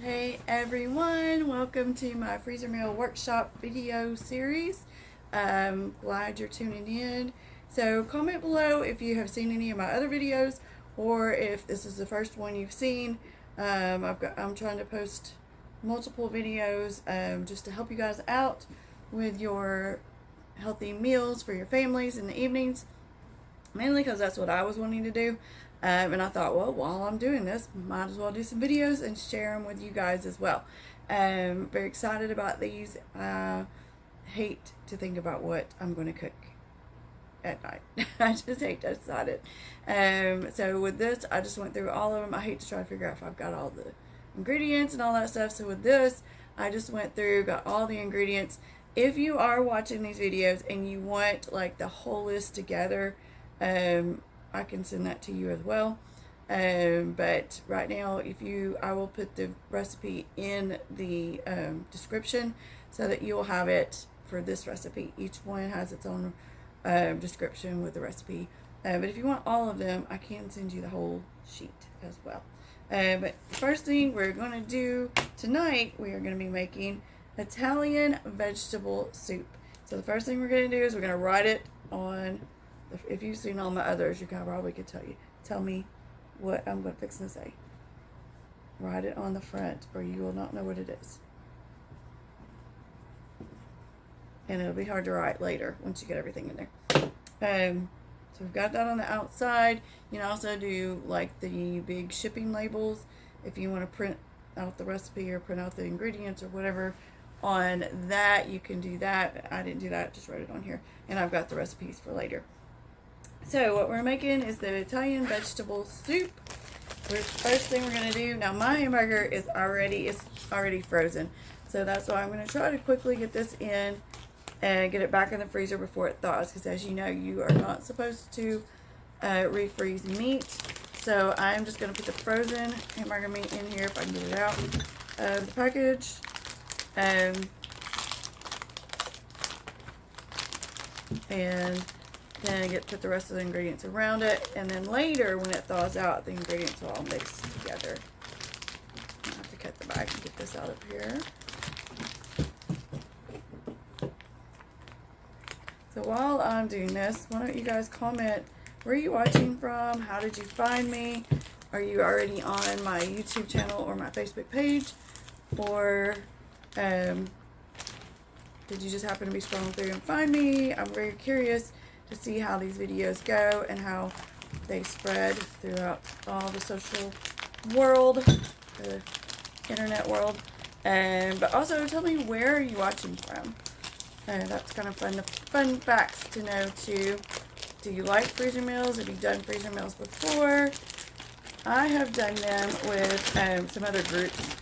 Hey everyone, welcome to my freezer meal workshop video series. Glad you're tuning in. So comment below if you have seen any of my other videos or if this is the first one you've seen. I'm trying to post multiple videos just to help you guys out with your healthy meals for your families in the evenings, mainly because that's what I was wanting to do. And I thought, well, while I'm doing this, might as well do some videos and share them with you guys as well. Very excited about these. Hate to think about what I'm going to cook at night. I just hate to decide it. So with this, I just went through all of them. I hate to try to figure out if I've got all the ingredients and all that stuff. So with this, I just went through, got all the ingredients. If you are watching these videos and you want like the whole list together, I can send that to you as well. But right now, I will put the recipe in the description so that you'll have it for this recipe. Each one has its own description with the recipe. But if you want all of them, I can send you the whole sheet as well. But the first thing we're going to do tonight, we are going to be making Italian vegetable soup. So the first thing we're going to do is we're going to write it on. If you've seen all my others, you probably could tell me what I'm going to fix to say. Write it on the front, or you will not know what it is. And it'll be hard to write later once you get everything in there. So we've got that on the outside. You can also do like the big shipping labels if you want to print out the recipe or print out the ingredients or whatever on that. You can do that. I didn't do that, just wrote it on here. And I've got the recipes for later. So what we're making is the Italian vegetable soup. First thing we're going to do, now my hamburger is already frozen. So that's why I'm going to try to quickly get this in and get it back in the freezer before it thaws. Because as you know, you are not supposed to refreeze meat. So I'm just going to put the frozen hamburger meat in here if I can get it out of the package. And then put the rest of the ingredients around it, and then later when it thaws out, the ingredients will all mix together. I have to cut the bag and get this out of here. So while I'm doing this, why don't you guys comment, where are you watching from? How did you find me? Are you already on my YouTube channel or my Facebook page? Or did you just happen to be scrolling through and find me? I'm very curious to see how these videos go and how they spread throughout all the social world, the internet world. But also tell me, where are you watching from? That's kind of fun facts to know too. Do you like freezer meals? Have you done freezer meals before? I have done them with some other groups,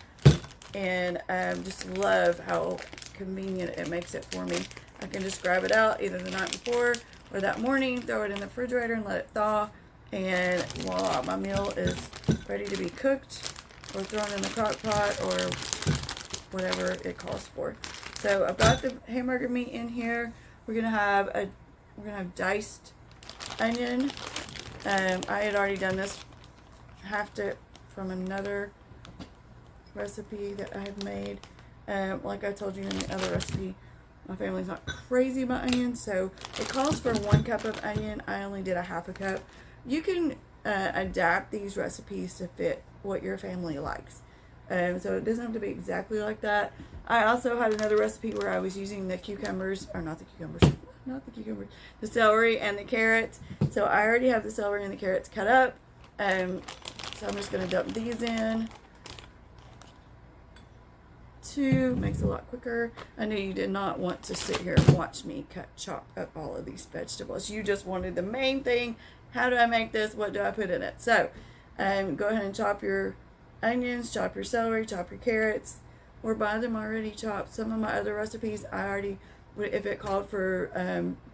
and just love how convenient it makes it for me. I can just grab it out either the night before or that morning, throw it in the refrigerator and let it thaw, and voila, my meal is ready to be cooked or thrown in the crockpot or whatever it calls for. So I've got the hamburger meat in here. We're gonna have diced onion. I had already done this from another recipe that I had made. Like I told you in the other recipe, my family's not crazy about onions, so it calls for 1 cup of onion. I only did a half a cup. You can adapt these recipes to fit what your family likes. So it doesn't have to be exactly like that. I also had another recipe where I was using the the celery and the carrots. So I already have the celery and the carrots cut up. So I'm just going to dump these in. Makes it a lot quicker. I know you did not want to sit here and watch me chop up all of these vegetables. You just wanted the main thing. How do I make this? What do I put in it? So go ahead and chop your onions, chop your celery, chop your carrots, or buy them already chopped. Some of my other recipes, if it called for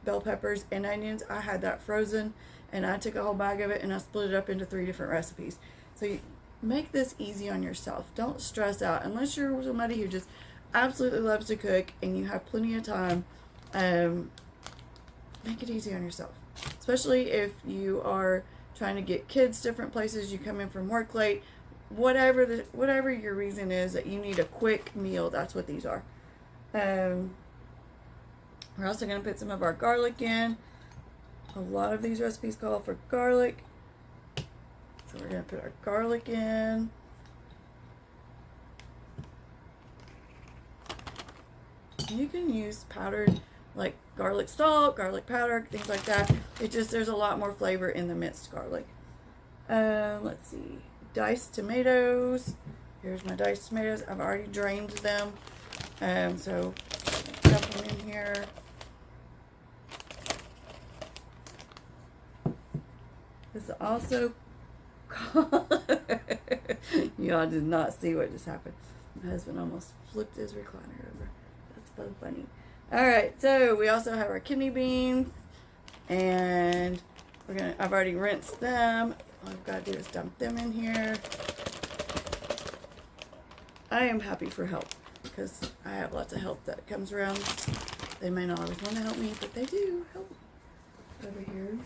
bell peppers and onions, I had that frozen, and I took a whole bag of it and I split it up into 3 different recipes. So make this easy on yourself. Don't stress out unless you're somebody who just absolutely loves to cook and you have plenty of time. Make it easy on yourself, especially if you are trying to get kids different places. You come in from work late, whatever your reason is that you need a quick meal, that's what these are. We're also going to put some of our garlic in. A lot of these recipes call for garlic. So we're going to put our garlic in. You can use powdered, like garlic salt, garlic powder, things like that. There's a lot more flavor in the minced garlic. Let's see. Diced tomatoes. Here's my diced tomatoes. I've already drained them. So dump them in here. This is also y'all did not see what just happened. My husband almost flipped his recliner over. That's so funny. Alright, so we also have our kidney beans, and I've already rinsed them. All I've got to do is dump them in here. I am happy for help because I have lots of help that comes around. They may not always want to help me, but they do help over here.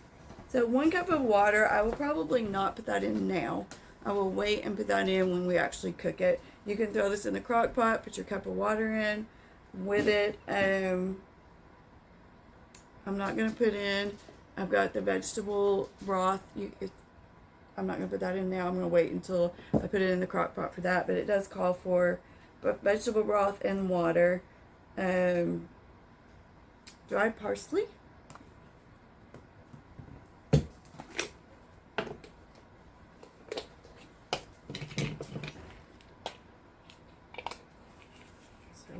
So 1 cup of water. I will probably not put that in now. I will wait and put that in when we actually cook it. You can throw this in the crock pot, put your cup of water in with it. I'm not going to put in, I've got the vegetable broth. I'm not going to put that in now. I'm going to wait until I put it in the crock pot for that. But it does call for vegetable broth and water. Dried parsley. So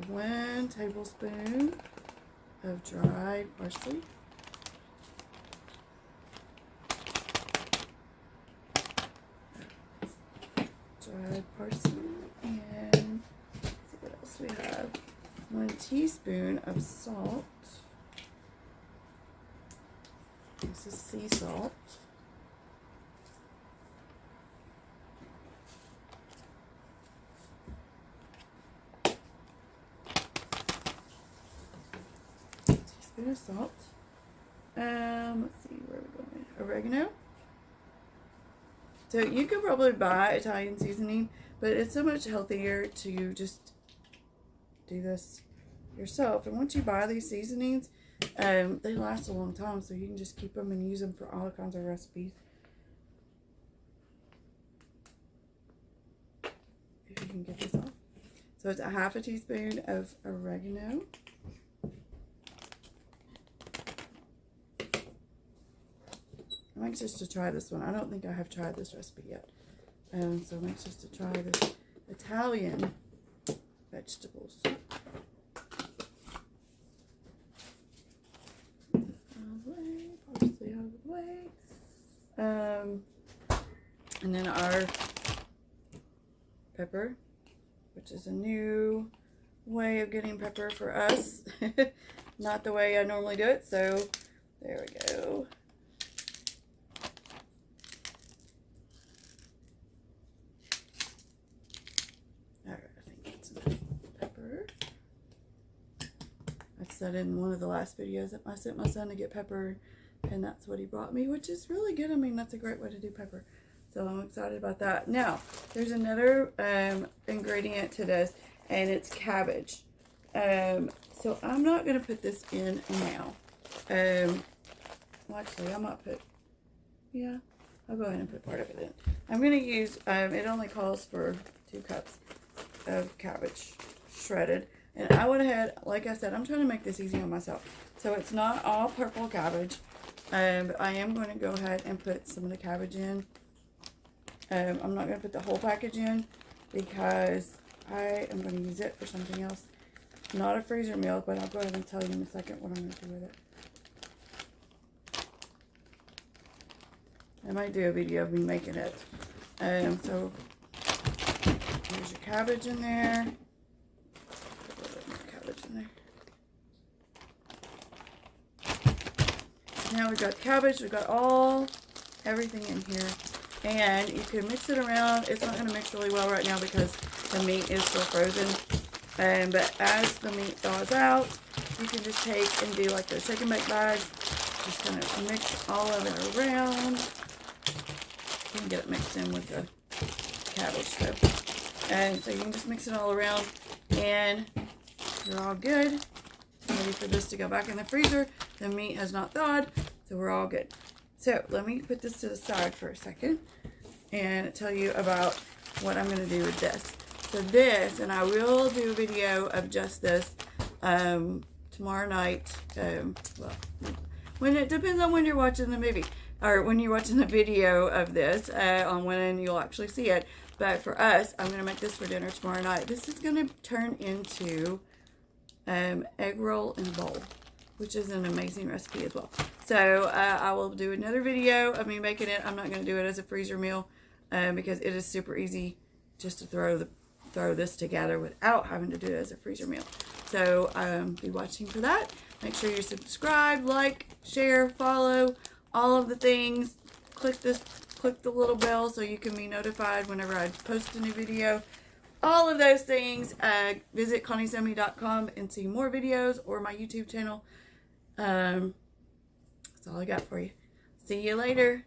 1 tablespoon of dried parsley. Dried parsley, and let's see what else we have. 1 teaspoon of salt. This is sea salt. Teaspoon of salt. Let's see, where are we going? Oregano. So you could probably buy Italian seasoning, but it's so much healthier to just do this yourself. And once you buy these seasonings, they last a long time, so you can just keep them and use them for all kinds of recipes. If you can get this off. So it's a 1/2 teaspoon of oregano. I'm anxious to try this one. I don't think I have tried this recipe yet. So I'm anxious to try this Italian vegetables. Parsley out of the way. And then our pepper, which is a new way of getting pepper for us. Not the way I normally do it. So there we go. Said in one of the last videos that I sent my son to get pepper, and that's what he brought me, which is really good. I mean, that's a great way to do pepper, so I'm excited about that. Now there's another ingredient to this, and it's cabbage. So I'm not going to put this in now. Well, actually I might put, yeah, I'll go ahead and put part of it in. I'm going to use it only calls for 2 cups of cabbage shredded. And I went ahead, like I said, I'm trying to make this easy on myself. So it's not all purple cabbage. But I am going to go ahead and put some of the cabbage in. I'm not going to put the whole package in because I am going to use it for something else. Not a freezer meal, but I'll go ahead and tell you in a second what I'm going to do with it. I might do a video of me making it. So there's your cabbage in there. In there. Now we've got cabbage, we've got everything in here, and you can mix it around. It's not going to mix really well right now because the meat is still frozen, but as the meat thaws out, you can just take and do like those shake and bake bags, just kind of mix all of it around. You can get it mixed in with the cabbage. So, and so you can just mix it all around, and you're all good. Ready for this to go back in the freezer. The meat has not thawed, so we're all good. So let me put this to the side for a second and tell you about what I'm going to do with this. So this, and I will do a video of just this tomorrow night. Well, when it depends on when you're watching the movie, or when you're watching the video of this, on when you'll actually see it. But for us, I'm going to make this for dinner tomorrow night. This is going to turn into egg roll and bowl, which is an amazing recipe as well. So I will do another video of me making it. I'm not going to do it as a freezer meal because it is super easy just to throw this together without having to do it as a freezer meal. So be watching for that. Make sure you subscribe, like, share, follow, all of the things. Click the little bell so you can be notified whenever I post a new video. All of those things. Visit ConnieSemi.com and see more videos, or my YouTube channel. That's all I got for you. See you later.